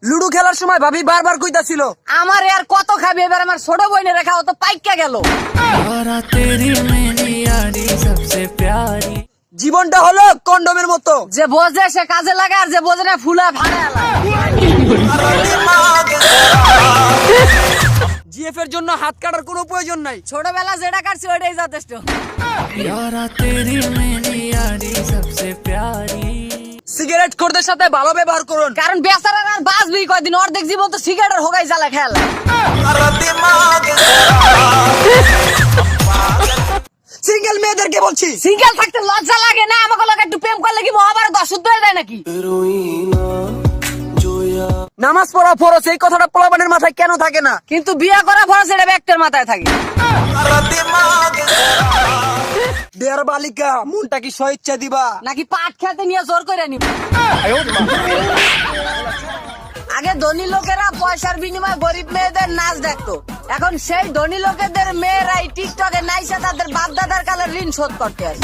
Ludo খেলার সময় ভাবি বারবার কইতাছিল, আমার আর কত খাবি, এবার আমার ছোট বোনে রেখা ও তো পাইকা গেল। জীবনটা হলো কন্ডমের মতো, যে বোঝে সে কাজে লাগে, আর যে বোঝে না ফুলা ফাড়ে। জিএফ এর জন্য হাত কাটার কোনো প্রয়োজন নাই। ছোটবেলা যেটা কাটছি ওইটাই যথেষ্ট। সিগারেট খোরদের সাথে ভালো ব্যবহার করুন, কারণ বেচারার আর বাঁচবি কয়দিন, অর্ধেক জীবন তো সিগারেটের হোগাই জ্বালা খেলা। সিঙ্গেল মেয়েদেরকে বলছি, সিঙ্গেল থাকতে লজ্জা লাগে না? আমাকে লোক একটু প্রেম করলে কি মহাভারত অশুদ্ধ হয়ে যায় নাকি? নামাজ পড়া ফরজ, এই কথাটা পোলাপানের মাথায় কেন থাকে না? কিন্তু বিয়ে করা ফরজ, এটা ব্যক্তির মাথায় থাকে। দেয়ার বালিকা, মনটা কি স্বেচ্ছা দিবা নাকি পাট খেতে নিয়ে জোর করে নিব? আগে ধনী লোকেরা পয়সার বিনিময়ে গরিব মেয়েদের নাচ দেখতো, এখন সেই ধনী লোকেদের মেয়েরাই টিকটকে নাইসা তাদের বাপ দাদার কালের ঋণ শোধ করতে আসে।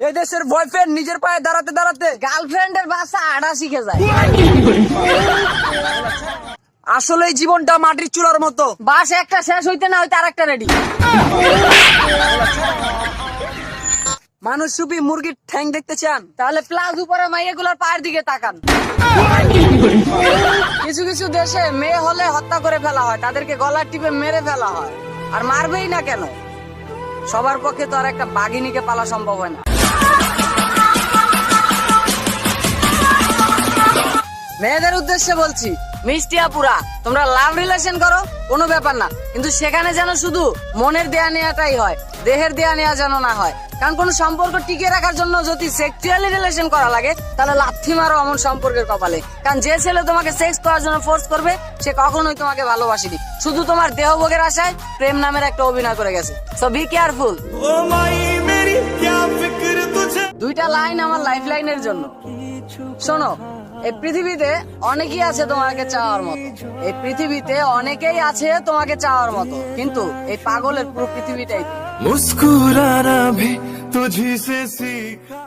এই দেশের বয়ফ্রেন্ড নিজের পায়ে দাঁড়াতে দাঁড়াতে গার্লফ্রেন্ডের বাসা আড়া শিখে যায়। আসলে এই জীবনটা মাটির চুলার মতো, বাস একটা শেষ হইতে না হইতে আরেকটা রেডি। মানুষ রূপী মুরগির ঠ্যাং দেখতে চান? তাহলে প্লাস উপরে মাইয়াগুলোর পায়ের দিকে তাকান। কিছু কিছু দেশে মেয়ে হলে হত্যা করে ফেলা হয়, তাদেরকে গলার টিপে মেরে ফেলা হয়। আর মারবেই না কেন? সবার পক্ষে তো আর একটা বাঘিনীকে পালা সম্ভব হয় না। মেয়েদের উদ্দেশ্যে বলছি, মিষ্টি আপুরা, তোমরা লাভ রিলেশন করো, কোনো ব্যাপার না, কিন্তু সেখানে যেন শুধু মনের দেয়া নেওয়াটাই হয়, দেহের দেয়া নেওয়া যেন না হয়। কারণ কোন সম্পর্ক টিকে রাখার জন্য যদি সেক্সুয়ালি রিলেশন করা লাগে, তাহলে লাথি মারো অমন সম্পর্কের কপালে। কারণ যে ছেলে তোমাকে সেক্স করার জন্য ফোর্স করবে, সে কখনোই তোমাকে ভালোবাসেনি, শুধু তোমার দেহভোগের আশায় প্রেম নামের একটা অভিনয় করে গেছে। So be careful. দুইটা লাইন আমার লাইফ লাইনের জন্য। শোনো, এই পৃথিবীতে অনেকেই আছে তোমাকে চাওয়ার মতো, এই পৃথিবীতে অনেকেই আছে তোমাকে চাওয়ার মতো, কিন্তু এই পাগলের পুরো পৃথিবীটাই। मुस्कुराना भी तुझी से सीखा।